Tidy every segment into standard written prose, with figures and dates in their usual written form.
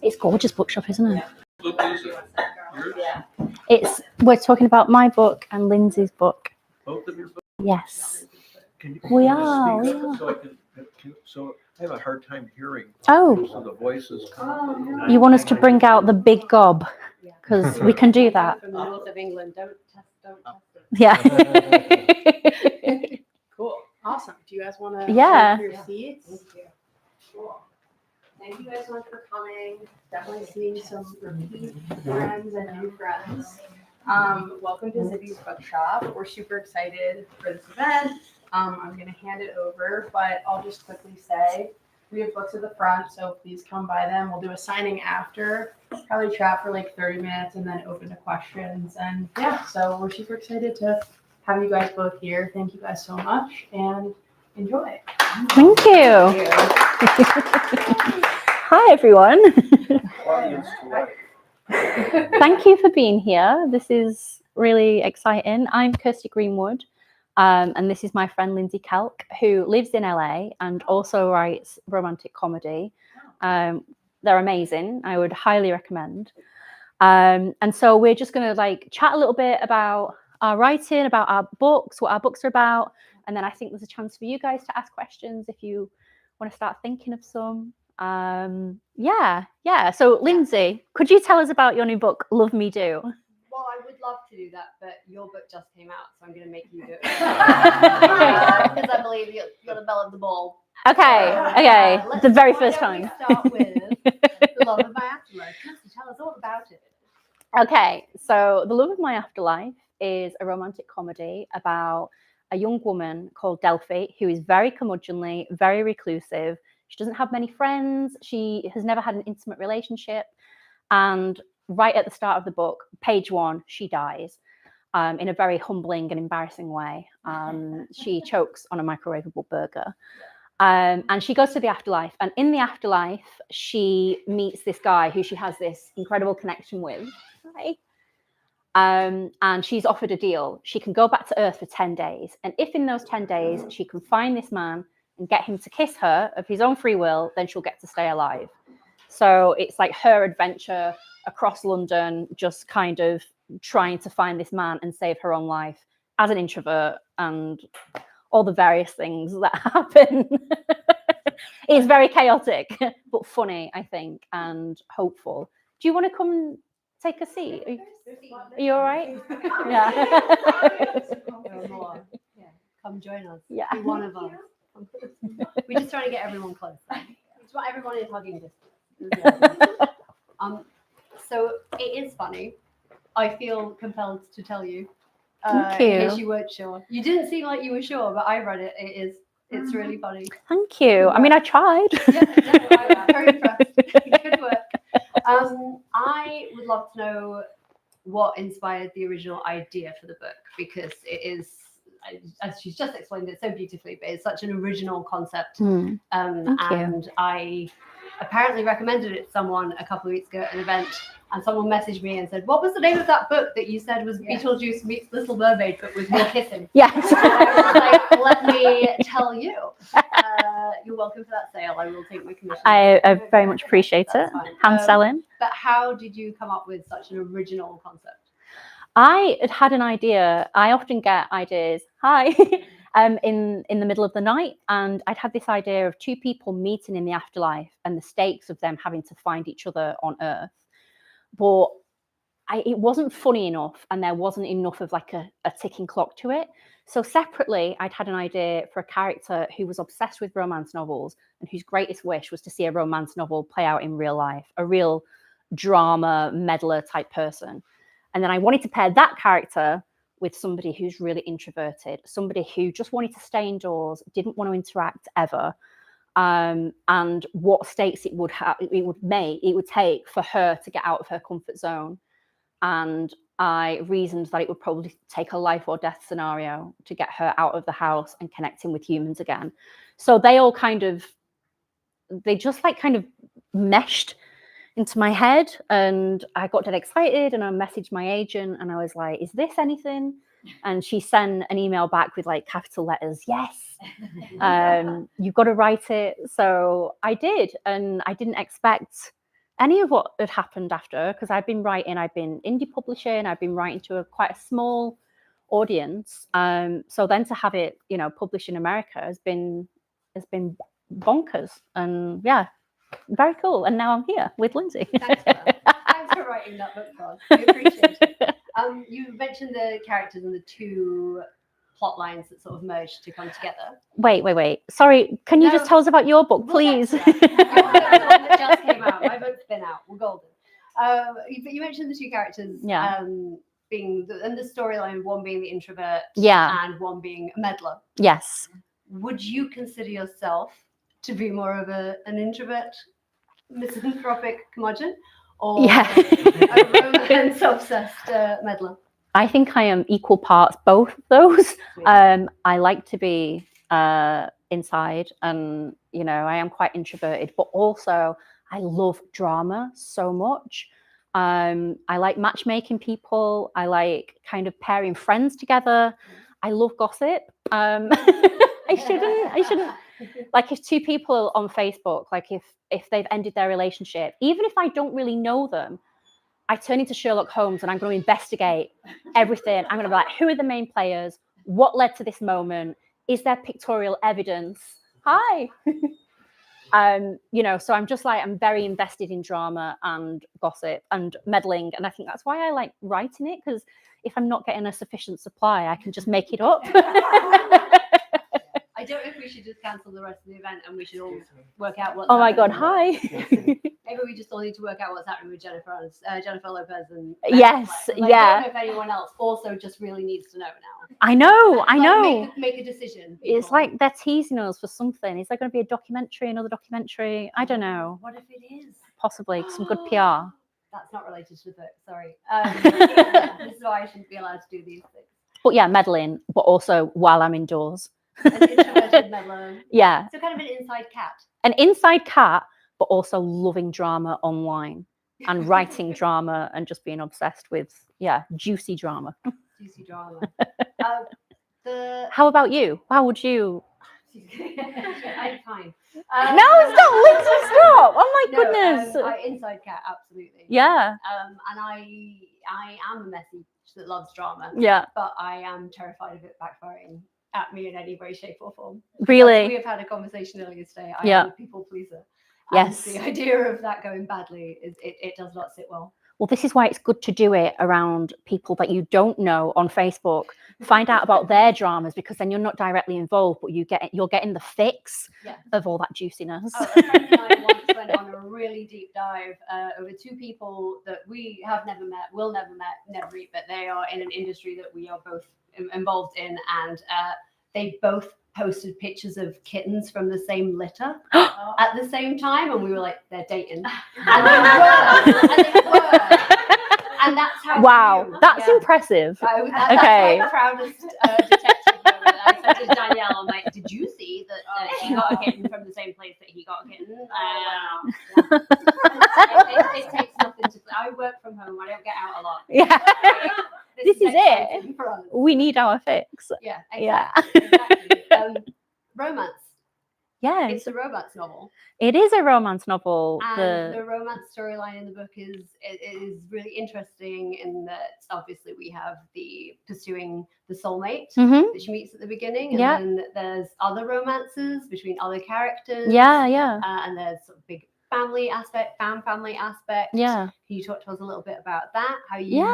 It's gorgeous bookshop, isn't it? We're talking about my book and Lindsey's book. Both of your books? Yes. We are. So I have a hard time hearing. Oh. So the voices come. You want us to bring out the big gob? Because we can do that. From the north of England, don't test it. Yeah. Cool. Awesome. Do you guys want to Yeah. your seats? Cool. Thank you guys so much for coming. Definitely seeing some repeat friends and new friends. Welcome to Zibby's Bookshop. We're super excited for this event. I'm going to hand it over, but I'll just quickly say we have books at the front, so please come by them. We'll do a signing after, probably chat for like 30 minutes and then open to questions. And yeah, so we're super excited to have you guys both here. Thank you guys so much and enjoy. Thank you. Hi, everyone. Thank you for being here. This is really exciting. I'm Kirsty Greenwood, and this is my friend Lindsey Kelk, who lives in LA and also writes romantic comedy. They're amazing. I would highly recommend. And so we're just going to chat a little bit about our writing, about our books, what our books are about, and then I think there's a chance for you guys to ask questions if you want to start thinking of some. So Lindsey, could you tell us about your new book, Love Me Do? Well, I would love to do that, but your book just came out, so I'm going to make you do it. Because I believe you're the belle of the ball. Okay. The very first time. We start with The Love of My Afterlife. Kirsty, tell us all about it. Okay, so The Love of My Afterlife is a romantic comedy about a young woman called Delphi who is very curmudgeonly, very reclusive. She doesn't have many friends. She has never had an intimate relationship. And right at the start of the book, page 1, she dies in a very humbling and embarrassing way. She chokes on a microwavable burger. And she goes to the afterlife. And in the afterlife, she meets this guy who she has this incredible connection with. Right? And she's offered a deal. She can go back to Earth for 10 days. And if in those 10 days she can find this man and get him to kiss her of his own free will, then she'll get to stay alive. So it's like her adventure across London, just kind of trying to find this man and save her own life as an introvert and all the various things that happen. It's very chaotic, but funny, I think, and hopeful. Do you want to come take a seat? Are you all right? Yeah. Come join us. Yeah. Be one of us. We're just trying to get everyone close. It's what everyone is hugging distance. So it is funny. I feel compelled to tell you. Thank you. In case you weren't sure. You didn't seem like you were sure, but I read it. It's really funny. Thank you. I mean, I tried. I'm very impressed. Good work. I would love to know what inspired the original idea for the book, because it is, as she's just explained it so beautifully, but it's such an original concept. Thank And you. I apparently recommended it to someone a couple of weeks ago at an event, and someone messaged me and said, what was the name of that book that you said was Beetlejuice meets Little Mermaid, but with more kissing? Yes. I was like, let me tell you. You're welcome to that sale. I will take my commission. I very much appreciate it. Hand selling. But how did you come up with such an original concept? I had an idea. I often get ideas. Hi. In the middle of the night, and I'd had this idea of two people meeting in the afterlife and the stakes of them having to find each other on Earth. But it wasn't funny enough, and there wasn't enough of like a ticking clock to it. So separately, I'd had an idea for a character who was obsessed with romance novels and whose greatest wish was to see a romance novel play out in real life, a real drama meddler type person. And then I wanted to pair that character with somebody who's really introverted, somebody who just wanted to stay indoors, didn't want to interact ever, and what stakes it would take for her to get out of her comfort zone. And I reasoned that it would probably take a life or death scenario to get her out of the house and connecting with humans again. So they all kind of meshed into my head, and I got dead excited, and I messaged my agent, and I was like, "Is this anything?" And she sent an email back with like capital letters, "Yes, you've got to write it." So I did, and I didn't expect any of what had happened after, because I've been indie publishing, I've been writing to quite a small audience. So then to have it, published in America has been bonkers, and yeah, very cool. And now I'm here with Lindsey. Thanks for writing that book for us. We appreciate it. You mentioned the characters and the two plot lines that sort of merged to come together. Wait. Sorry, can you just tell us about your book, please? Your book that just came out. My book's been out. We're golden. But you mentioned the two characters. Being the storyline, one being the introvert, and one being a meddler. Yes. Would you consider yourself to be more of an introvert, misanthropic curmudgeon, or a romance-obsessed meddler? I think I am equal parts both of those. I like to be inside, and I am quite introverted, but also I love drama so much. I like matchmaking people. I like kind of pairing friends together. I love gossip. I shouldn't. Like, if two people on Facebook, like if they've ended their relationship, even if I don't really know them, I turn into Sherlock Holmes and I'm going to investigate everything. I'm going to be like, who are the main players? What led to this moment? Is there pictorial evidence? Hi. So I'm just like, I'm very invested in drama and gossip and meddling. And I think that's why I like writing it, because if I'm not getting a sufficient supply, I can just make it up. I don't know if we should just cancel the rest of the event and we should all work out what's Oh my God, happening. hi. Maybe we just all need to work out what's happening with Jennifer Lopez and yes, I don't know if anyone else also just really needs to know now. I know. Make a decision. People. It's like they're teasing us for something. Is there going to be a documentary, another documentary? I don't know. What if it is? Possibly some good PR. That's not related to the book. Sorry. This is why I shouldn't be allowed to do these things. But yeah, meddling, but also while I'm indoors. An introverted meddler. Yeah. So kind of an inside cat. An inside cat, but also loving drama online and writing drama and just being obsessed with, juicy drama. Juicy drama. How about you? How would you? I'm fine. No, stop, Lindsey, stop. Oh my goodness. Inside cat, absolutely. Yeah. And I am a messy that loves drama. Yeah. But I am terrified of it backfiring at me in any way, shape, or form. Really? We have had a conversation earlier today. I am a people pleaser. Yes. And the idea of that going badly it does not sit well. Well, this is why it's good to do it around people that you don't know on Facebook. Find out about their dramas, because then you're not directly involved, but you're getting the fix of all that juiciness. A friend and I once went on a really deep dive over two people that we have never met, will never meet, but they are in an industry that we are both involved in, and they both posted pictures of kittens from the same litter at the same time, and we were like, they're dating. And they were. And that's how. Wow, that's impressive. That's my proudest detective moment. I said to Danielle, I'm like, did you see that she got a kitten from the same place that he got a kitten? It takes nothing to. I work from home. I don't get out a lot. Yeah. This is it. We need our fix. Yeah, exactly. Romance. Yeah. It's a romance novel. It is a romance novel. And the romance storyline in the book is really interesting in that obviously we have the pursuing the soulmate that she meets at the beginning, and then there's other romances between other characters. Yeah. And there's sort of big family aspect. Yeah. Can you talk to us a little bit about that? How you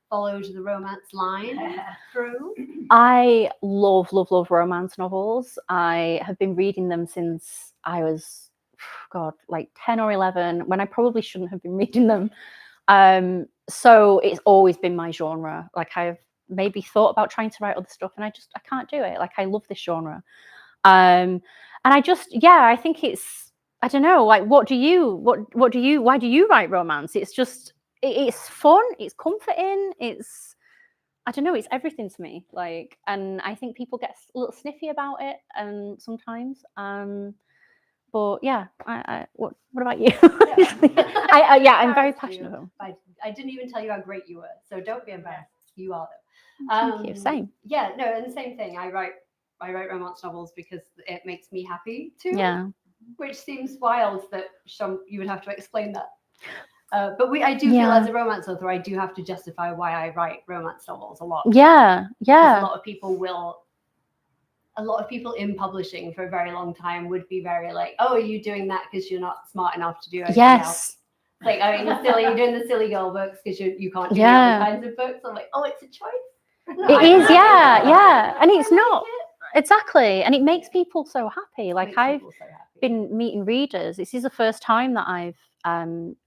followed the romance line through? I love romance novels. I have been reading them since I was, like 10 or 11, when I probably shouldn't have been reading them. So it's always been my genre. Like, I've maybe thought about trying to write other stuff, and I can't do it. Like, I love this genre. And I think it's, I don't know, like, why do you write romance? It's just, it's fun, it's comforting, it's, I don't know, it's everything to me. Like, and I think people get a little sniffy about it, and sometimes, But yeah, what about you? I'm very passionate about them. I didn't even tell you how great you were, so don't be embarrassed. You are though. Thank you. Same. Yeah, no, and the same thing. I write romance novels because it makes me happy too. Yeah. Which seems wild that you would have to explain that. But I do feel as a romance author, I do have to justify why I write romance novels a lot. Yeah. A lot of people in publishing for a very long time would be very like, oh, are you doing that because you're not smart enough to do anything else? Like, I mean, you're doing the silly girl books because you can't do the other kinds of books. I'm like, oh, it's a choice. It is, yeah. And it's not. Exactly. And it makes people so happy. Like, I've been meeting readers. This is the first time that I've,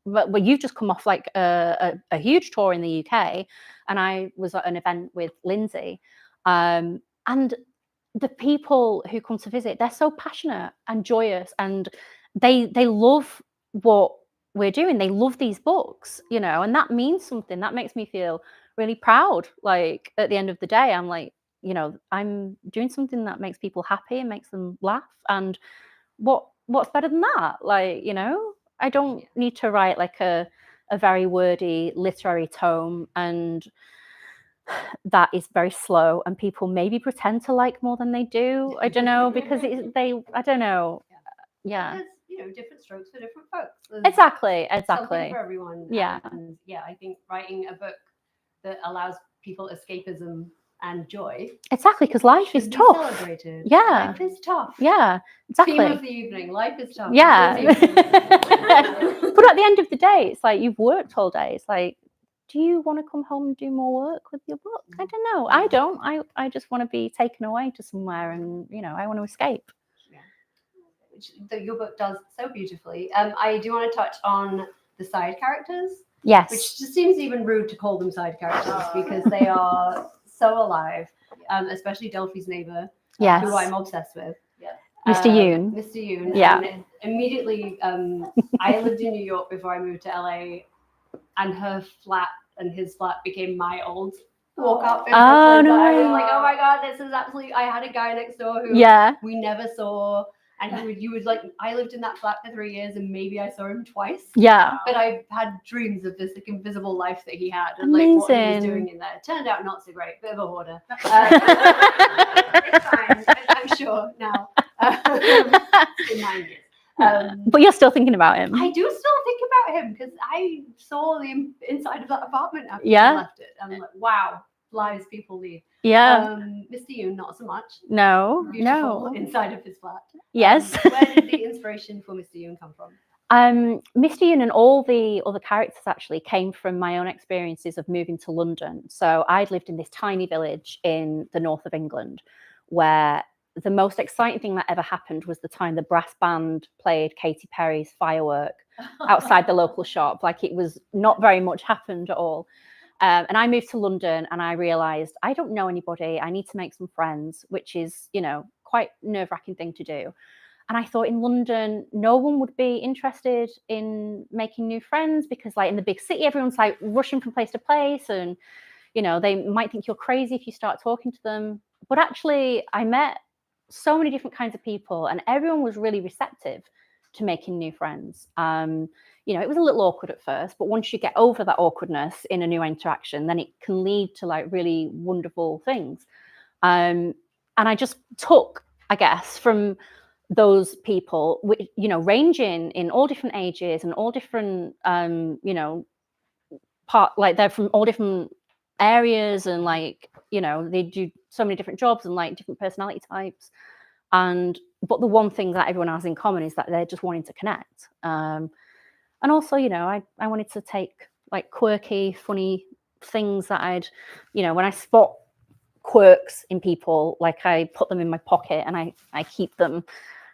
well, you've just come off like a huge tour in the UK. And I was at an event with Lindsey. And the people who come to visit, they're so passionate and joyous. And they love what we're doing. They love these books, you know, and that means something. That makes me feel really proud. Like, at the end of the day, I'm like, you know, I'm doing something that makes people happy and makes them laugh. And what's better than that? Like, you know, I don't need to write like a very wordy literary tome, and that is very slow, and people maybe pretend to like more than they do. I don't know, because I don't know. Yeah. There's, you know, different strokes for different folks. There's Exactly. something for everyone. Yeah. And I think writing a book that allows people escapism and joy. Exactly, because life is tough. Celebrated. Yeah. Life is tough. Yeah, exactly. Theme of the evening, life is tough. Yeah. But at the end of the day, it's like, you've worked all day. It's like, do you want to come home and do more work with your book? I don't know. I don't. I just want to be taken away to somewhere, and, you know, I want to escape. Which your book does so beautifully. I do want to touch on the side characters. Yes. Which just seems even rude to call them side characters because they are so alive. Especially Delphi's neighbor, who I'm obsessed with. Mr. Yoon. Mr. Yoon. Yeah. And immediately, I lived in New York before I moved to LA, and her flat and his flat became my old walkout. Oh, no. I was like, oh my God, this is absolutely. I had a guy next door who we never saw. And you would like, I lived in that flat for 3 years, and maybe I saw him twice. Yeah. But I had dreams of this like invisible life that he had, and Amazing. like what he was doing in there. Turned out not so great, bit of a hoarder. It's fine, I'm sure now. It's been 9 years. But you're still thinking about him. I do still think about him because I saw the inside of that apartment after I left it. And I'm like, wow, lives people lead. Yeah. Mr. Yoon, not so much. No. Beautiful inside of his flat. Yes. Where did the inspiration for Mr. Yoon come from? Mr. Yoon and all the other characters actually came from my own experiences of moving to London. So I'd lived in this tiny village in the north of England, where the most exciting thing that ever happened was the time the brass band played Katy Perry's Firework outside the local shop. Like, it was not very much happened at all. And I moved to London, and I realized I don't know anybody. I need to make some friends, which is, you know, quite nerve-wracking thing to do. And I thought, in London, no one would be interested in making new friends, because, like, in the big city, everyone's like rushing from place to place, and, you know, they might think you're crazy if you start talking to them. But actually, I met so many different kinds of people, and everyone was really receptive to making new friends. You know, it was a little awkward at first, but once you get over that awkwardness in a new interaction, then it can lead to like really wonderful things. And I just took, I guess, from those people, you know, ranging in all different ages and all different, you know, like they're from all different areas, and like, you know, they do so many different jobs and like different personality types. But the one thing that everyone has in common is that they're just wanting to connect. And also, you know, I wanted to take like quirky, funny things that I'd, you know, when I spot quirks in people, like I put them in my pocket and I keep them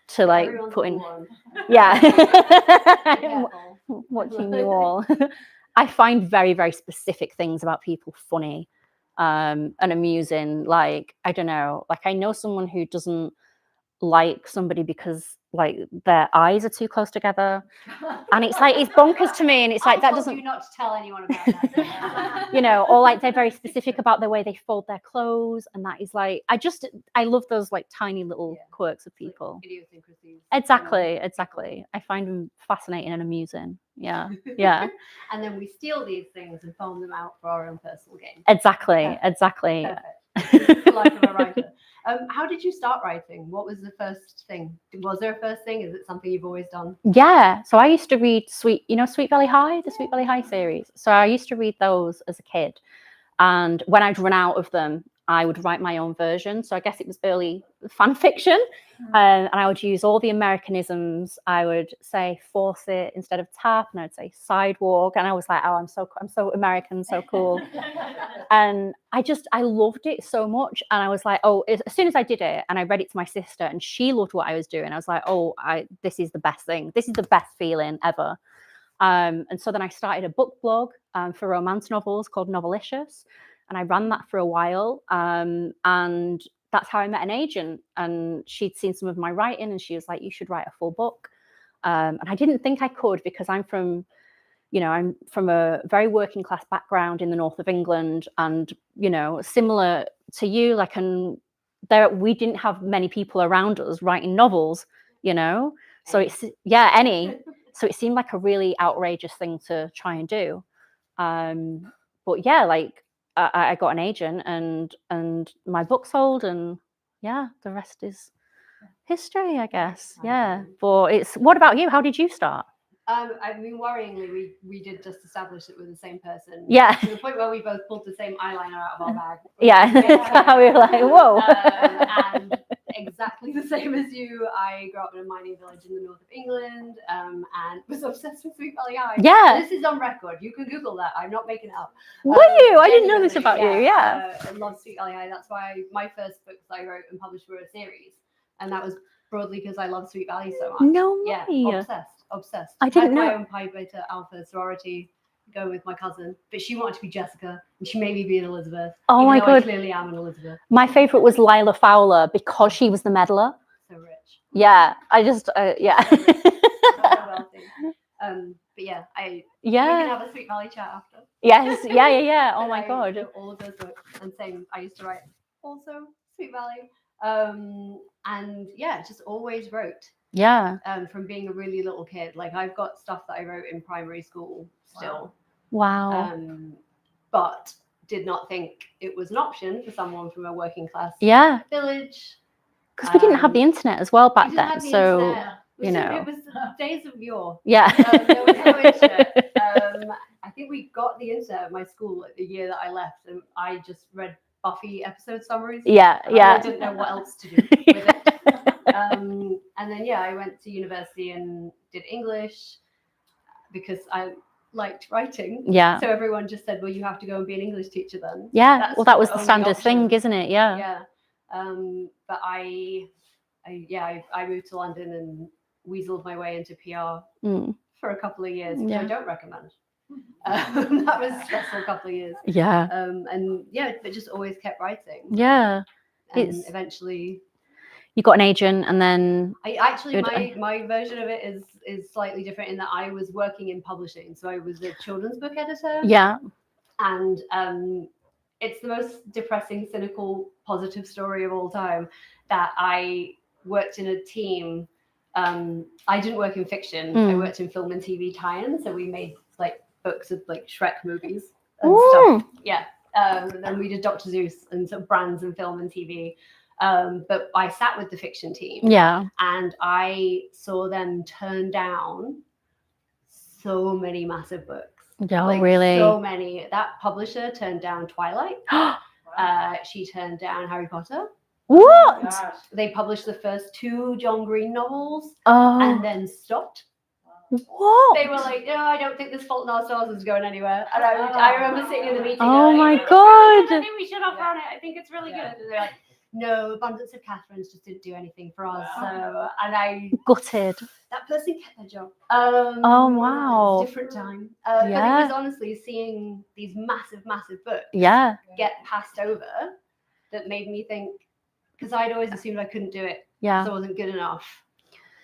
to like put in. Yeah. Watching you all. I find very, very specific things about people funny and amusing. Like, I don't know, like I know someone who doesn't like somebody because like their eyes are too close together, and it's like it's bonkers to me, and it's like that told doesn't, you not to tell anyone about that. you know, or like they're very specific about the way they fold their clothes, and that is like I love those like tiny little quirks of people. Like idiosyncrasies. Exactly. I find them fascinating and amusing. Yeah. And then we steal these things and foam them out for our own personal gain. Exactly. Perfect. It's the life of a writer. How did you start writing? What was the first thing? Was there a first thing? Is it something you've always done? Yeah. So I used to read Sweet Valley High, the Sweet Valley High series. So I used to read those as a kid. And when I'd run out of them, I would write my own version. So I guess it was early fan fiction. And I would use all the Americanisms. I would say faucet instead of tap, and I'd say sidewalk. And I was like, oh, I'm so American, so cool. And I loved it so much. And I was like, oh, as soon as I did it and I read it to my sister and she loved what I was doing, I was like, oh, this is the best thing. This is the best feeling ever. And so then I started a book blog for romance novels called Novelicious. And I ran that for a while. And that's how I met an agent. And she'd seen some of my writing and she was like, you should write a full book. And I didn't think I could because I'm from a very working class background in the north of England. And, you know, similar to you, like, and we didn't have many people around us writing novels, you know. So so it seemed like a really outrageous thing to try and do. But yeah, like I got an agent and my book sold, and yeah, the rest is history, I guess. Yeah. But what about you? How did you start? I mean, worryingly, we did just establish that we're the same person. Yeah. To the point where we both pulled the same eyeliner out of our bag. Yeah. We were like, whoa. And exactly the same as you, I grew up in a mining village in the north of England, and was obsessed with Sweet Valley High. Yeah. This is on record. You can Google that. I'm not making it up. Were you? I didn't know this about you. Yeah. I love Sweet Valley High. That's why my first books I wrote and published were a series, and that was broadly because I love Sweet Valley so much. No way. Yeah, obsessed. I didn't know. My own Pi Beta Alpha sorority going with my cousin, but she wanted to be Jessica and she made me be an Elizabeth. Oh my God. I clearly am an Elizabeth. My favorite was Lila Fowler because she was the meddler. So rich. Yeah, I just yeah. So wealthy. But yeah, we can have a Sweet Valley chat after. Yes, yeah. Oh my God. All of those books, and same. I used to write also Sweet Valley, and yeah, just always wrote. Yeah. From being a really little kid, like I've got stuff that I wrote in primary school still. Wow. But did not think it was an option for someone from a working class village. Because we didn't have the internet as well back then, so you know, it was days of yore. Yeah. There was no internet. I think we got the internet at my school the year that I left, and I just read Buffy episode summaries. Yeah. I didn't know what else to do with it. And then I went to university and did English because I liked writing. Yeah. So everyone just said, well, you have to go and be an English teacher then. Yeah. Well, that was the standard thing, isn't it? Yeah. Yeah. But I moved to London and weaseled my way into PR for a couple of years, which I don't recommend. That was a stressful couple of years. Yeah. But just always kept writing. Yeah. And eventually you got an agent, and then my version of it is slightly different in that I was working in publishing, so I was a children's book editor. Yeah. And it's the most depressing, cynical, positive story of all time that I worked in a team. I didn't work in fiction. I worked in film and TV tie-ins, so we made like books of like Shrek movies and stuff. Yeah. Then we did Dr. Seuss and sort of brands and film and TV. But I sat with the fiction team. Yeah. And I saw them turn down so many massive books. Oh, really? So many. That publisher turned down Twilight. She turned down Harry Potter. What? They published the first 2 John Green novels and then stopped. What? They were like, no, I don't think this Fault in Our Stars is going anywhere. And I remember sitting in the meeting. Oh my God. I think we should offer on it. I think it's really good. And they're like, no, Abundance of Catherines just didn't do anything for us. So, and I gutted. That person kept their job. Oh wow. Different time. But it was honestly seeing these massive books get passed over that made me think, because I'd always assumed I couldn't do it Yeah. because I wasn't good enough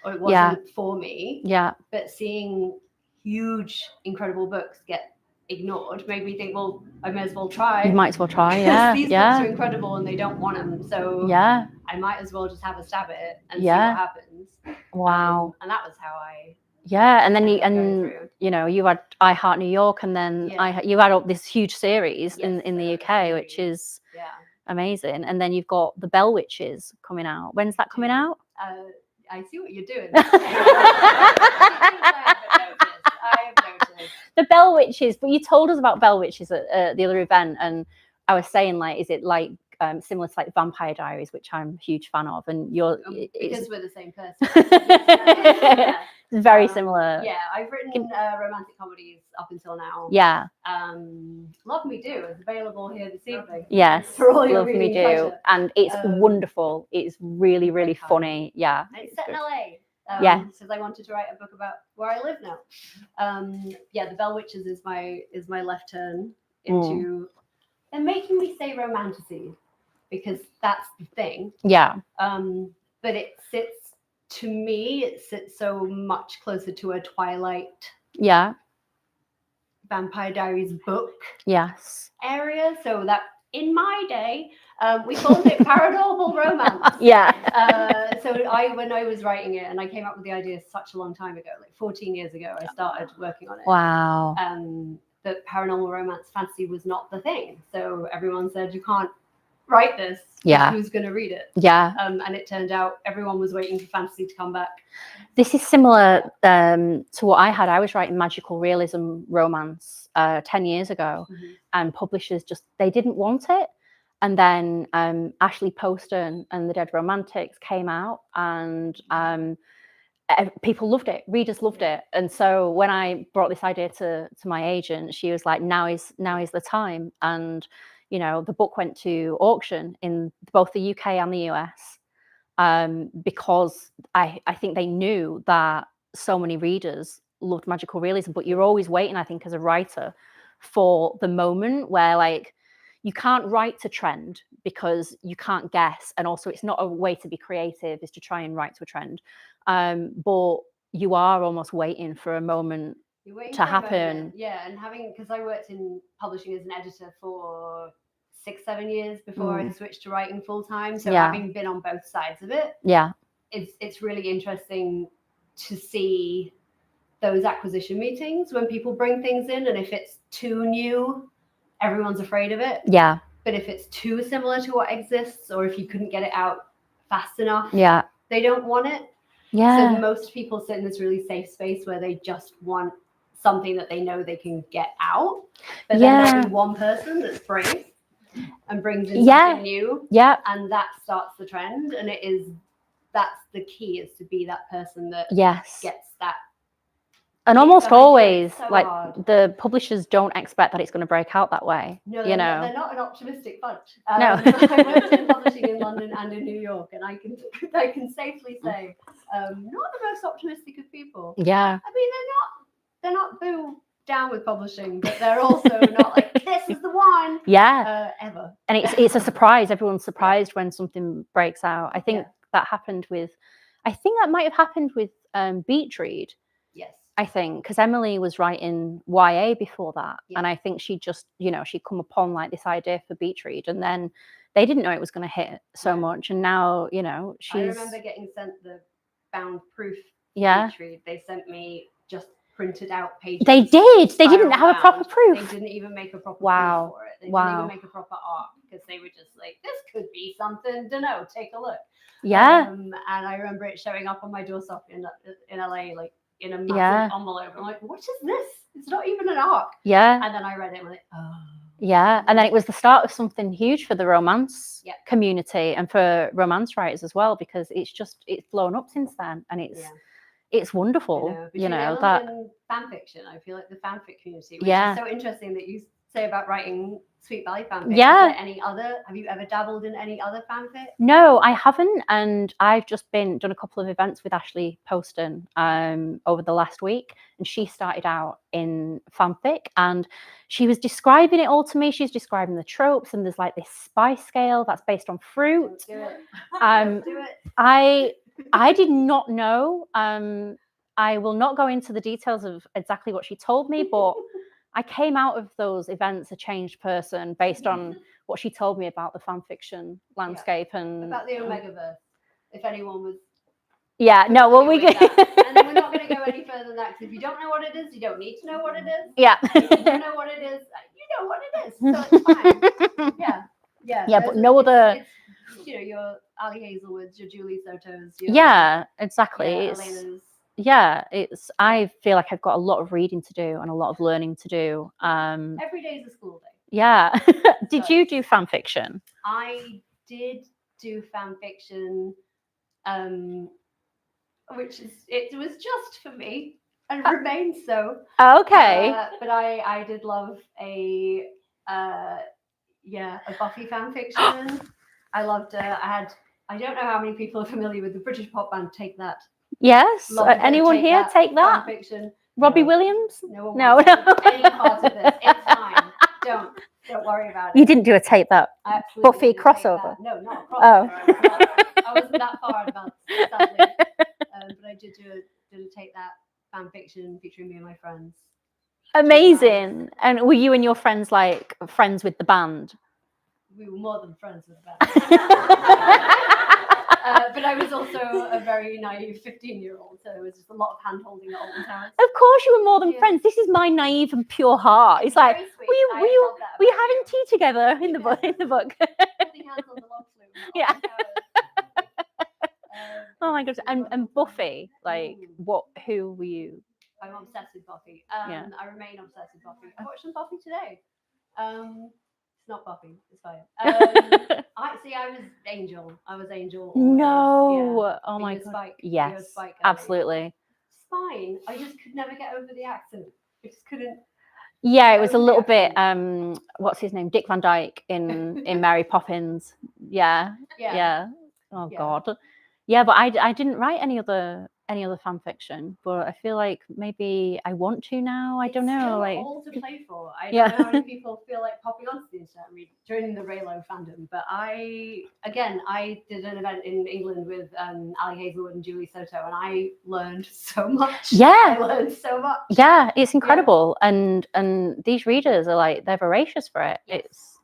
or it Yeah. wasn't for me. Yeah. But seeing huge, incredible books get ignored made me think, well, I may as well try. You might as well try. Because Yeah. these books are incredible and they don't want them. So Yeah. I might as well just have a stab at it and see Yeah. what happens. Wow. And that was how I. Yeah. And then ended up going through. you had I Heart New York, and then you had this huge series Yes, in the UK, series. which is Yeah. amazing. And then you've got The Bell Witches coming out. When's that coming out? I see what you're doing. I have noticed. The Bell Witches, but you told us about Bell Witches at the other event, and I was saying, like, is it like similar to like Vampire Diaries, which I'm a huge fan of, and Because we're the same person. It's very similar. Yeah, I've written romantic comedies up until now. Yeah. Love Me Do is available here this evening. Yes. For all your Love Me reading Do, pleasure. and it's wonderful. It's really, really funny. Yeah. It's set in LA. Yeah. Because I wanted to write a book about where I live now. The Bell Witches is my left turn into. They're making me say romantasy because that's the thing. Yeah. But it sits so much closer to a Twilight. Yeah. Vampire Diaries book. Yes. Area. So that in my day, we called it paranormal romance. Yeah. So when I was writing it, and I came up with the idea such a long time ago, like 14 years ago, I started working on it. Wow. That paranormal romance fantasy was not the thing. So everyone said, you can't write this. Yeah. Who's going to read it? Yeah. And it turned out everyone was waiting for fantasy to come back. This is similar to what I had. I was writing magical realism romance 10 years ago, and publishers they didn't want it. And then Ashley Poston and the Dead Romantics came out, and people loved it. Readers loved it. And so when I brought this idea to my agent, she was like, now is the time. And the book went to auction in both the UK and the US, because I think they knew that so many readers loved magical realism. But you're always waiting, I think, as a writer, for the moment where, like, you can't write to trend because you can't guess, and also it's not a way to be creative is to try and write to a trend. But you are almost waiting for a moment to happen. Yeah, and because I worked in publishing as an editor for 6-7 years before I switched to writing full time. So having been on both sides of it, it's really interesting to see those acquisition meetings when people bring things in, and if it's too new, everyone's afraid of it. Yeah. But if it's too similar to what exists, or if you couldn't get it out fast enough, they don't want it. Yeah. So most people sit in this really safe space where they just want something that they know they can get out. But then there'll be one person that's brave and brings in something new. Yeah. And that starts the trend. And that's the key, is to be that person that gets that. And almost always, like, the publishers don't expect that it's going to break out that way. No, they're not an optimistic bunch. No. I worked in publishing in London and in New York, and I can safely say, not the most optimistic of people. Yeah. I mean, they're not boo down with publishing, but they're also not like, this is the one. Yeah. Ever. And it's a surprise. Everyone's surprised when something breaks out. I think that happened with. I think that might have happened with Beach Read. Yes. I think, because Emily was writing YA before that, and I think she just, she'd come upon like this idea for Beach Read, and then they didn't know it was going to hit so much, and now she's. I remember getting sent the bound proof. Beach Read. They sent me just printed out pages. They did. They didn't have a proper proof. They didn't even make a proper proof for it. They didn't even make a proper art, because they were just like, this could be something. Dunno, take a look. Yeah. And I remember it showing up on my doorstep in LA, like, in a massive envelope. I'm like, what is this? It's not even an arc. Yeah. And then I read it and I'm like, oh. Yeah. And then it was the start of something huge for the romance community and for romance writers as well, because it's blown up since then, and it's wonderful. That fan fiction, I feel like the fanfic community, which is so interesting that you say about writing Sweet Valley fanfic. Yeah. Is there any other? Have you ever dabbled in any other fanfic? No, I haven't, and I've just done a couple of events with Ashley Poston over the last week, and she started out in fanfic, and she was describing it all to me. She's describing the tropes, and there's like this spice scale that's based on fruit. Do it. Do it. I did not know. I will not go into the details of exactly what she told me, but I came out of those events a changed person based on what she told me about the fan fiction landscape and about the Omegaverse. If anyone was. Yeah, no, well, we and then we're not going to go any further than that, because if you don't know what it is, you don't need to know what it is. Yeah. If you don't know what it is, you know what it is. So it's fine. Yeah, but no other. It's, your Ali Hazelwoods, your Julie Sotos. Yeah, exactly. Yeah, I feel like I've got a lot of reading to do and a lot of learning to do. Every day is a school day. Yeah. Did you do fan fiction? I did do fan fiction, it was just for me and remains so. Okay. But I did love a Buffy fan fiction. I loved. I don't know how many people are familiar with the British pop band Take That. Yes. Anyone here take that? Fiction. Robbie Williams? No. Any part of this. It's fine. Don't worry about it. You didn't do a Take That Buffy crossover? No, not a crossover. I wasn't that far advanced, sadly. But I did do a Take That fan fiction featuring me and my friends. Amazing. And were you and your friends like friends with the band? We were more than friends with the band. But I was also a very naive 15-year-old, so it was just a lot of hand-holding at all times. Of course you were more than friends. This is my naive and pure heart. It's like, were you having tea together in the book? Holding hands on the log flume. Yeah. Oh my gosh. And Buffy, like, who were you? I'm obsessed with Buffy. I remain obsessed with Buffy. I watched some Buffy today. It's not Buffy. It's fine. I was Angel. I was Angel. Always. No. Yeah. Oh my god. Spike. Yes. Spike, absolutely. It's fine. I just could never get over the accent. I just couldn't. Yeah, it was a little bit. What's his name? Dick Van Dyke in Mary Poppins. Yeah. Oh god. Yeah, but I didn't write any other fan fiction, but I feel like maybe I want to now. I don't know. Like all to play for. I don't know how many people feel like popping onto the internet and joining the Raylo fandom. But I did an event in England with Ali Hazelwood and Julie Soto, and I learned so much. Yeah, I learned so much. Yeah, it's incredible, and these readers are like, they're voracious for it. Yes.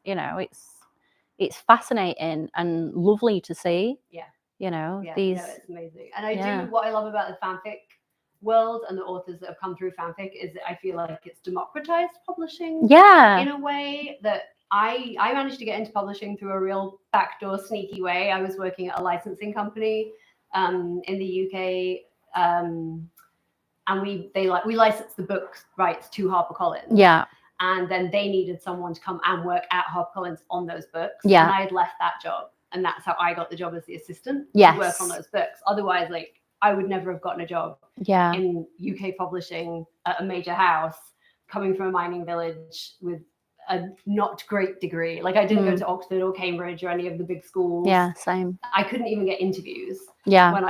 It's fascinating and lovely to see. Yeah. It's amazing. And what I love about the fanfic world and the authors that have come through fanfic is that I feel like it's democratized publishing. Yeah. In a way that I managed to get into publishing through a real backdoor sneaky way. I was working at a licensing company in the UK, and we licensed the book rights to HarperCollins. Yeah. And then they needed someone to come and work at HarperCollins on those books. Yeah. And I had left that job. And that's how I got the job as the assistant to work on those books. Otherwise, I would never have gotten a job in UK publishing at a major house, coming from a mining village with a not great degree. Like, I didn't go to Oxford or Cambridge or any of the big schools. Yeah, same. I couldn't even get interviews. Yeah. When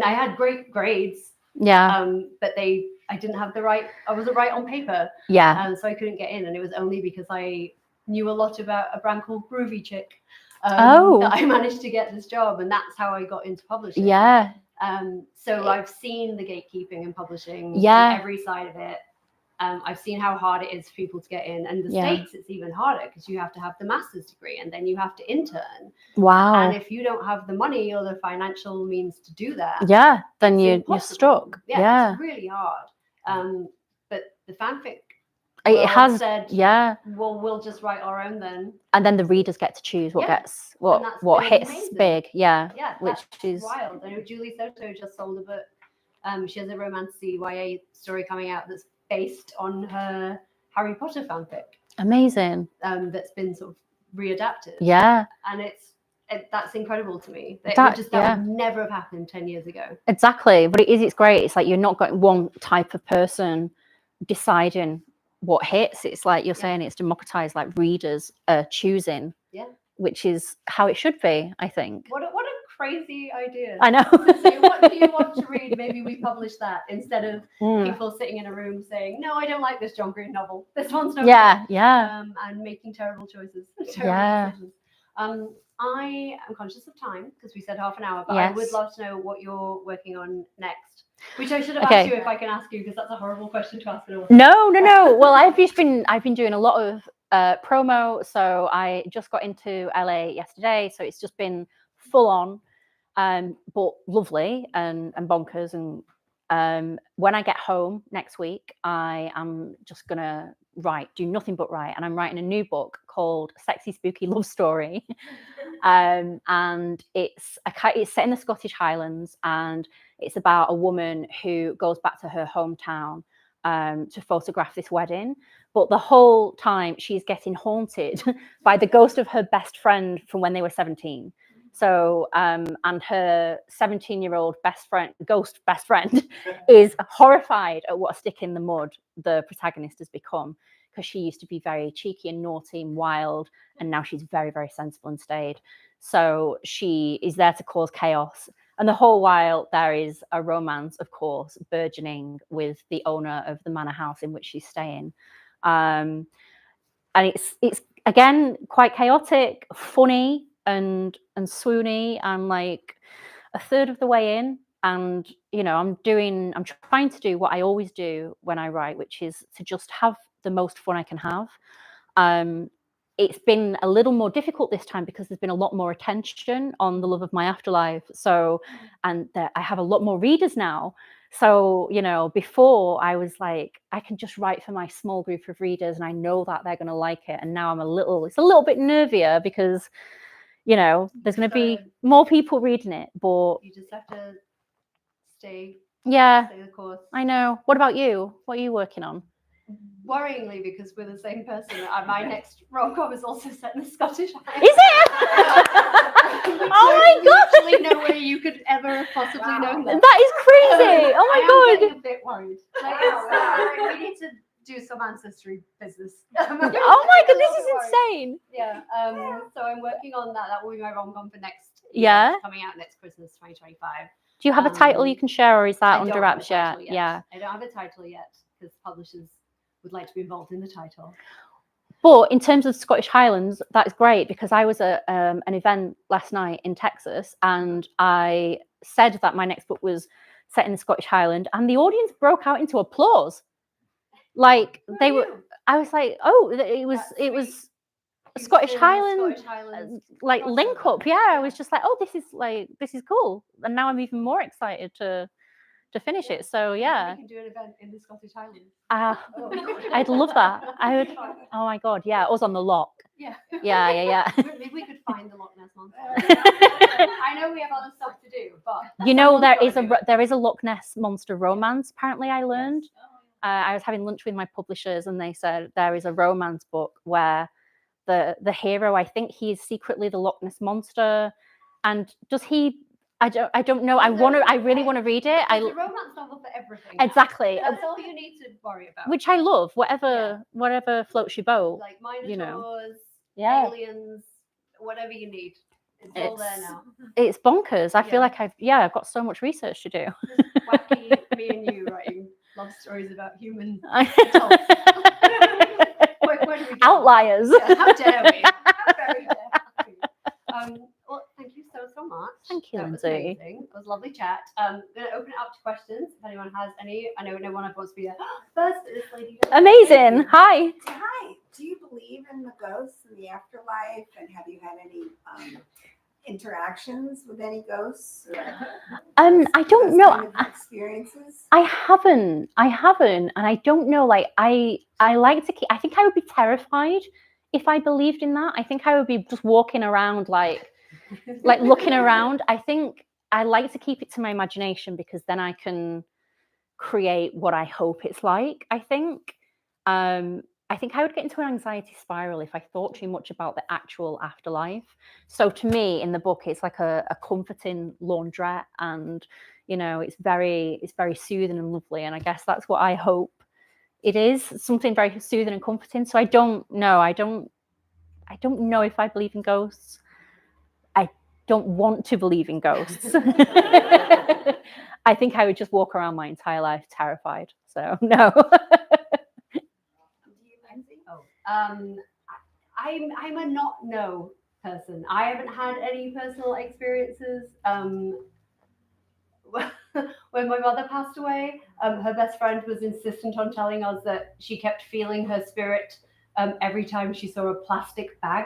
I had great grades. Yeah. But I didn't have I wasn't right on paper. Yeah. So I couldn't get in, and it was only because I knew a lot about a brand called Groovy Chick. That I managed to get this job, and that's how I got into publishing. Yeah. So I've seen the gatekeeping in publishing, every side of it. I've seen how hard it is for people to get in, and the States it's even harder because you have to have the master's degree and then you have to intern. Wow. And if you don't have the money or the financial means to do that, then you're stuck. Yeah. It's really hard. But the fanfic. It has said, well, we'll just write our own then. And then the readers get to choose what hits amazing. big. Yeah. Which is wild. I know Julie Soto just sold a book. She has a romantic YA story coming out that's based on her Harry Potter fanfic. Amazing. That's been sort of readapted. Yeah. And that's incredible to me. That would never have happened 10 years ago. Exactly. But it's great. It's like you're not got one type of person deciding what hits. It's like you're saying, it's democratized, like readers are choosing, which is how it should be, I think. What a crazy idea. I know. So what do you want to read? Maybe we publish that instead of people sitting in a room saying, no, I don't like this John Green novel. This one's no good. And making terrible choices. Terrible decisions. I am conscious of time because we said half an hour, but I would love to know what you're working on next. Which I should have asked you if I can ask you, because that's a horrible question to ask. No. Well, I've been doing a lot of promo. So I just got into LA yesterday, so it's just been full on, but lovely and bonkers. And when I get home next week, I am just gonna do nothing but write, and I'm writing a new book called Sexy Spooky Love Story. And it's set in the Scottish Highlands, and it's about a woman who goes back to her hometown to photograph this wedding, but the whole time she's getting haunted by the ghost of her best friend from when they were 17. So and her 17-year-old ghost best friend is horrified at what a stick in the mud the protagonist has become, because she used to be very cheeky and naughty and wild, and now she's very, very sensible and staid. So she is there to cause chaos. And the whole while there is a romance, of course, burgeoning with the owner of the manor house in which she's staying. And it's again quite chaotic, funny and swoony. I'm like a third of the way in, and I'm trying to do what I always do when I write, which is to just have the most fun I can have. It's been a little more difficult this time because there's been a lot more attention on The Love of My Afterlife. So, and I have a lot more readers now. So, before I was like, I can just write for my small group of readers and I know that they're going to like it. And now it's a little bit nervier because, there's going to be more people reading it, but you just have to stay the course. I know. What about you? What are you working on? Worryingly, because we're the same person, my next rom-com is also set in the Scottish Highlands. Is it? Oh my god! Actually, no way you could ever possibly know that. That is crazy! Oh my god! I'm a bit worried. We need to do some ancestry business. Oh my god, this is insane! Yeah. So I'm working on that. That will be my rom-com for next. Yeah. Coming out next Christmas, 2025. Do you have a title you can share, or is that under wraps yet? Yeah. I don't have a title yet because publishers would like to be involved in the title. But in terms of Scottish Highlands, that's great, because I was at an event last night in Texas, and I said that my next book was set in the Scottish Highland, and the audience broke out into applause. Like I was like, oh, it was Scottish Highland, like link up. Yeah, I was just like, oh, this is cool, and now I'm even more excited to finish it. So yeah, we can do an event in the Scottish Highlands. I'd love that. I would. Oh my god, yeah, us on the loch. Yeah. Maybe we could find the Loch Ness monster. I know we have other stuff to do, but there is a Loch Ness monster romance. Apparently, I learned. I was having lunch with my publishers, and they said there is a romance book where the hero, I think he is secretly the Loch Ness monster, and does he? I don't know. I really want to read it. It's a romance novel for everything. Exactly. That's all you need to worry about. Which I love. Whatever floats your boat. Like Minotaurs, aliens, whatever you need. It's all there now. It's bonkers. I feel like I've got so much research to do. Wacky, me and you writing love stories about human adults. Where do we go? Outliers. Yeah, how dare we? How very dare we? Well, thank you so much. Thank you, That was Lindsey. amazing. It was a lovely chat. I'm going to open it up to questions if anyone has any. I know no one wants to be there. First, this lady. Amazing. Hi. Hi. Do you believe in the ghosts and the afterlife? And have you had any interactions with any ghosts? I don't know. Kind of experiences? I haven't, and I don't know. Like I like to keep. I think I would be terrified if I believed in that. I think I would be just walking around like looking around. I think I like to keep it to my imagination, because then I can create what I hope it's like. I think I would get into an anxiety spiral if I thought too much about the actual afterlife. So to me, in the book, it's like a comforting laundrette, and it's very soothing and lovely. And I guess that's what I hope it is something very soothing and comforting. So I don't know. I don't know if I believe in ghosts. I don't want to believe in ghosts. I think I would just walk around my entire life terrified. So no. I'm a not no person. I haven't had any personal experiences. When my mother passed away, her best friend was insistent on telling us that she kept feeling her spirit every time she saw a plastic bag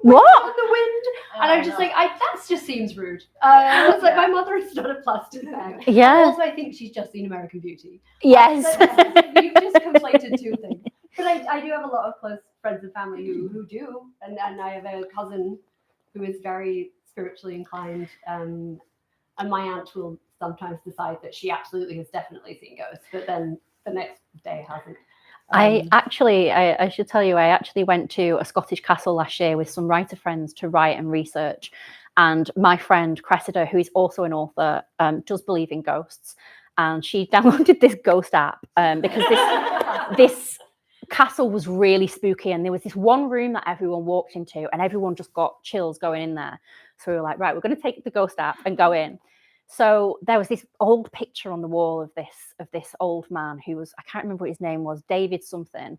What? on the wind. And I'm just like, that just seems rude. I was like, my mother is not a plastic bag. Yeah. And also, I think she's just seen American Beauty. Yes. You've just conflated two things. But I do have a lot of close friends and family who do. And I have a cousin who is very spiritually inclined. And my aunt will sometimes decide that she absolutely has definitely seen ghosts, but then the next day hasn't. I should tell you, I actually went to a Scottish castle last year with some writer friends to write and research. And my friend Cressida, who is also an author, does believe in ghosts. And she downloaded this ghost app because this castle was really spooky. And there was this one room that everyone walked into and everyone just got chills going in there. So we were like, right, we're going to take the ghost app and go in. So there was this old picture on the wall of this old man who was, I can't remember what his name was, David something.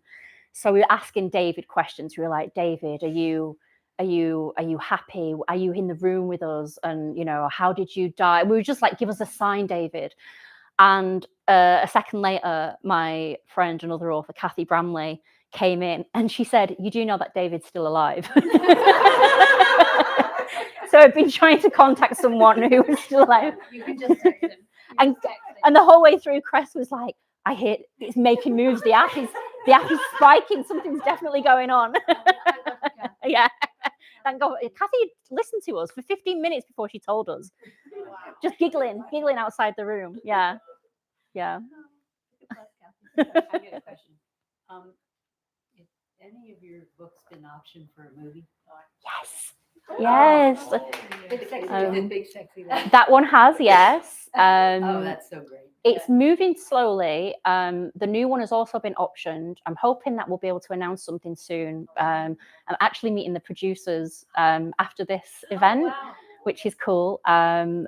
So we were asking David questions. We were like, David, are you happy? Are you in the room with us? And how did you die? We were just like, give us a sign, David. And a second later, my friend, another author, Kathy Bramley, came in and she said, you do know that David's still alive. So I've been trying to contact someone who was still alive. You can just text him. And the whole way through, Cress was like, I hear it's making moves. The app is spiking. Something's definitely going on. Yeah. Thank God. Kathy listened to us for 15 minutes before she told us. Just giggling outside the room. Yeah. Yeah. I get a question. Has any of your books been optioned for a movie? Yes. Yes. Big sexy, Big sexy lady. That one has, yes. Oh, that's so great. It's moving slowly. The new one has also been optioned. I'm hoping that we'll be able to announce something soon. I'm actually meeting the producers after this event, which is cool. And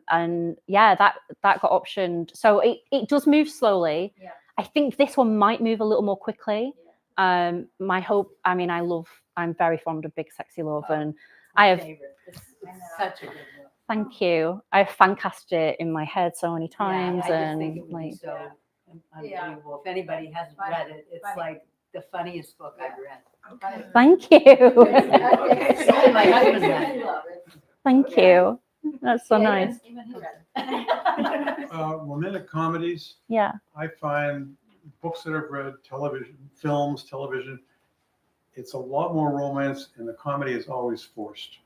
yeah, that got optioned. So it does move slowly. Yeah. I think this one might move a little more quickly. My hope, I'm very fond of Big Sexy Love, and I have. It's such a good book. Thank you. I've fan cast it in my head so many times, I just and think it would like, be so unbelievable. If anybody hasn't read it, it's like the funniest book I've read. thank you. My husband read it. Thank you. That's so nice. Even he read it. Romantic comedies, Yeah. I find books that I've read, television, it's a lot more romance, and the comedy is always forced.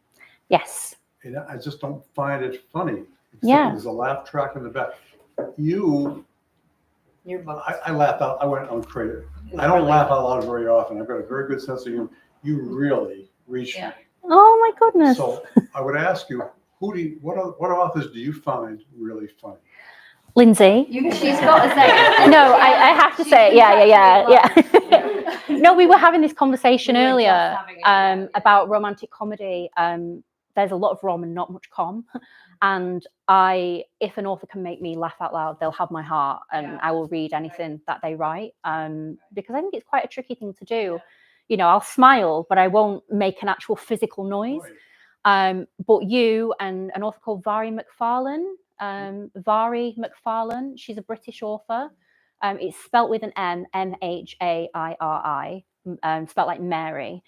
Yes. And I just don't find it funny. Yeah. There's a laugh track in the back. Your book. I laughed out. I went crazy. I don't laugh out loud very often. I've got a very good sense of humor. You really reached me. Oh my goodness. So I would ask you, what authors do you find really funny? Lindsey. She's got to say. No, I have to say, yeah. No, we were having this conversation We were just earlier having it, about romantic comedy. There's a lot of rom and not much com. And if an author can make me laugh out loud, they'll have my heart, and I will read anything that they write. Because I think it's quite a tricky thing to do. I'll smile, but I won't make an actual physical noise. Right. But you and an author called Vari McFarlane, she's a British author. It's spelt with an M, Mhairi, spelt like Mary.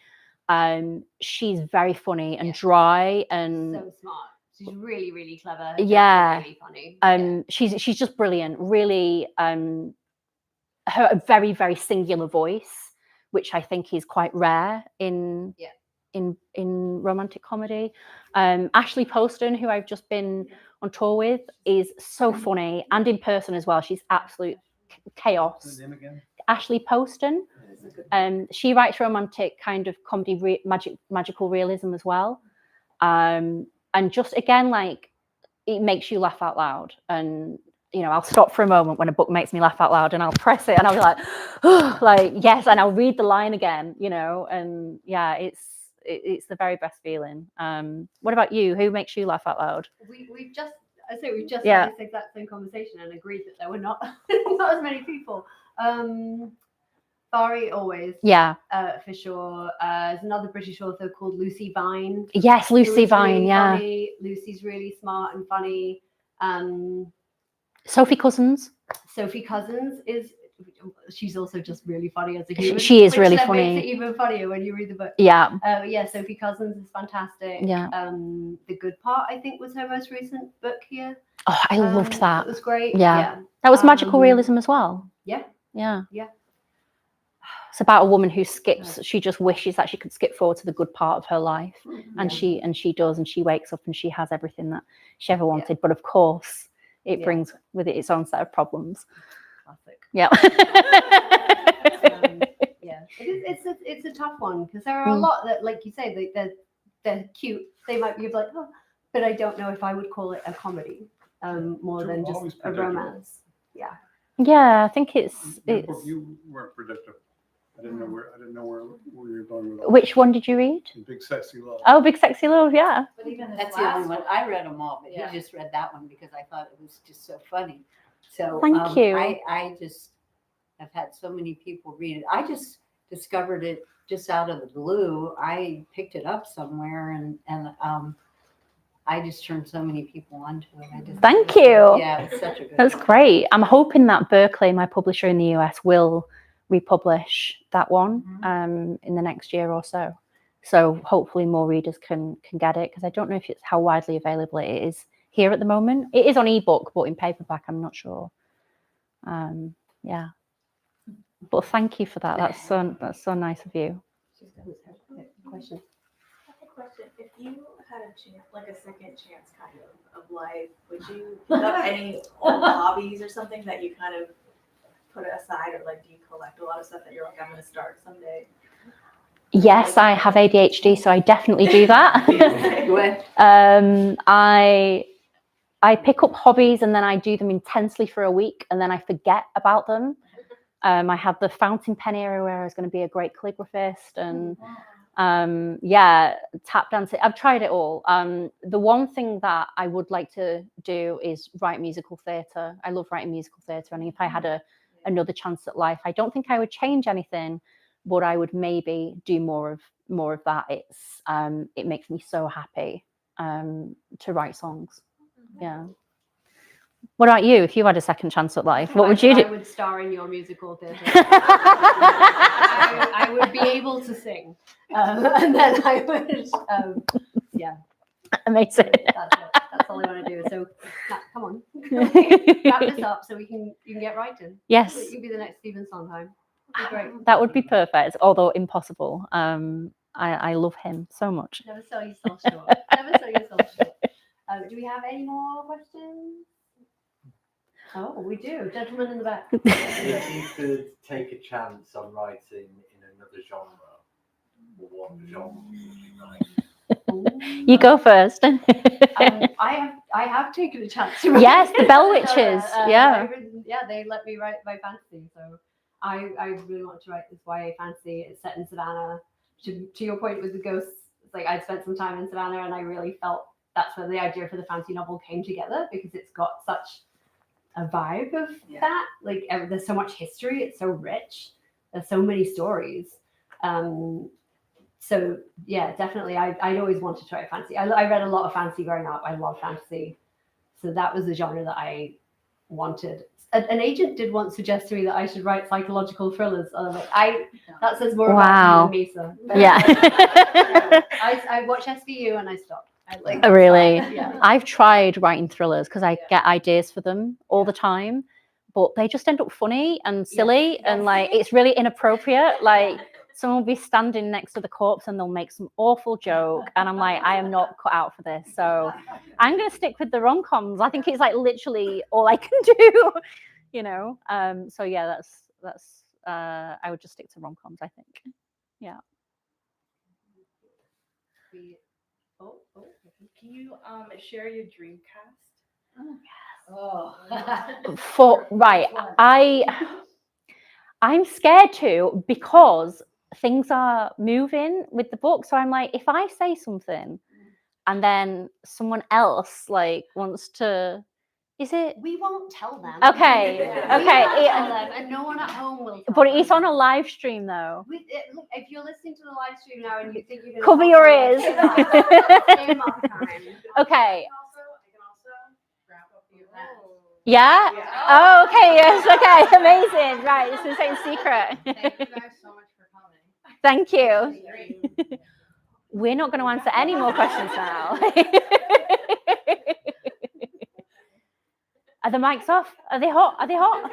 She's very funny and dry and So smart. She's really, really clever. Yeah. Really funny. She's just brilliant. Really, her very, very singular voice, which I think is quite rare in romantic comedy. Ashley Poston, who I've just been on tour with, is so funny, and in person as well. She's absolute chaos. What's the name again? Ashley Poston. She writes romantic kind of comedy, magical realism as well. And just again, like, it makes you laugh out loud. And I'll stop for a moment when a book makes me laugh out loud, and I'll press it, and I'll be like, oh, like yes, and I'll read the line again, and yeah, it's the very best feeling. What about you? Who makes you laugh out loud? We've just had Yeah. this exact same conversation and agreed that there were not not as many people. Barry always, Yeah. for sure. There's another British author called Lucy Vine. Yes, Lucy who's Vine. really Yeah. funny. Lucy's really smart and funny. Sophie Cousins. Sophie Cousins she's also just really funny as a human. She is which really then funny. Makes it even funnier when you read the book. Yeah. Yeah, Sophie Cousins is fantastic. Yeah. The Good Part, I think, was her most recent book here. Oh, I loved that. It was great. Yeah. That was magical realism as well. Yeah. Yeah. Yeah. It's about a woman who skips. She just wishes that she could skip forward to the good part of her life, and she does, and she wakes up and she has everything that she ever wanted. But of course, it brings with it its own set of problems. Classic. Yeah. Yeah, it's a tough one because there are a lot that, like you say, they're cute. They might be like, oh, but I don't know if I would call it a comedy more than just a romance. Yeah. Yeah, I think it's. You weren't predictive. I didn't know where you were going with that. Which one did you read? Big Sexy Love. Oh, Big Sexy Love, yeah. But even that's the only one I read them all, but he just read that one because I thought it was just so funny. So Thank you. I just have had so many people read it. I just discovered it just out of the blue. I picked it up somewhere and I just turned so many people onto it. Thank you. Yeah, it's such a good That's one. great. I'm hoping that Berkeley, my publisher in the US, will republish that one in the next year or so. So hopefully more readers can get it, because I don't know if it's how widely available it is here at the moment. It is on ebook, but in paperback, I'm not sure. Yeah. But thank you for that. That's so nice of you. Question. I have a question. If you had a chance, like a second chance kind of life, would you pick up any old hobbies or something that you kind of put aside, or like do you collect a lot of stuff that you're like, I'm going to start someday? Yes, I have ADHD, so I definitely do that. I pick up hobbies and then I do them intensely for a week and then I forget about them. I had the fountain pen era where I was going to be a great calligraphist and tap dancing. I've tried it all. The one thing that I would like to do is write musical theatre. I love writing musical theatre, and if I had another chance at life, I don't think I would change anything, but I would maybe do more of that. It makes me so happy to write songs. Yeah. What about you? If you had a second chance at life, what would you do? I would star in your musical theatre. I would be able to sing, and then I would, yeah. Amazing. That's it. That's all I want to do. So, come on, wrap this up so you can get writing. Yes. You'll be the next Stephen Sondheim. That'd be great. That would be perfect, although impossible. I love him so much. Never sell yourself short. Never sell yourself short. Do we have any more questions? Oh, we do. Gentleman in the back. If you could take a chance on writing in another genre, what genre would you write? You go first. I have taken a chance to write. Yes, the Bell Witches. Yeah. They let me write my fantasy. So I really want to write this YA fantasy. It's set in Savannah. To your point with the ghosts, it's like I'd spent some time in Savannah and I really felt that's where the idea for the fantasy novel came together, because it's got such a vibe of that. Like there's so much history. It's so rich. There's so many stories. So yeah, definitely. I'd always wanted to write fantasy. I read a lot of fantasy growing up. I love fantasy. So that was the genre that I wanted. An agent did once suggest to me that I should write psychological thrillers. That says more about you than me, so. Yeah. I watch SVU and I stopped. Really? Yeah. I've tried writing thrillers because I get ideas for them all the time, but they just end up funny and silly and like it's really inappropriate. Like someone will be standing next to the corpse and they'll make some awful joke, and I'm like, I am not cut out for this. So I'm going to stick with the rom-coms. I think it's like literally all I can do, So yeah, that's I would just stick to rom-coms, I think. Yeah. Can you share your dream cast? Oh, yes. For right, I'm scared too because things are moving with the book. So I'm like, if I say something and then someone else like wants to, is it? We won't tell them. Okay, We okay. won't tell them, and no one at home will. Tell But them. it's on a live stream though. Look, if you're listening to the live stream now and you think you're gonna Cover tell your someone, ears. Game up time. Okay. I can also wrap up the event. Yeah? Yeah. Oh, okay. Yes. Okay. Amazing. Right. It's the same secret. Thank you guys so much for coming. Thank you. Great. We're not going to answer any more questions now. Are the mics off? Are they hot? Are they hot?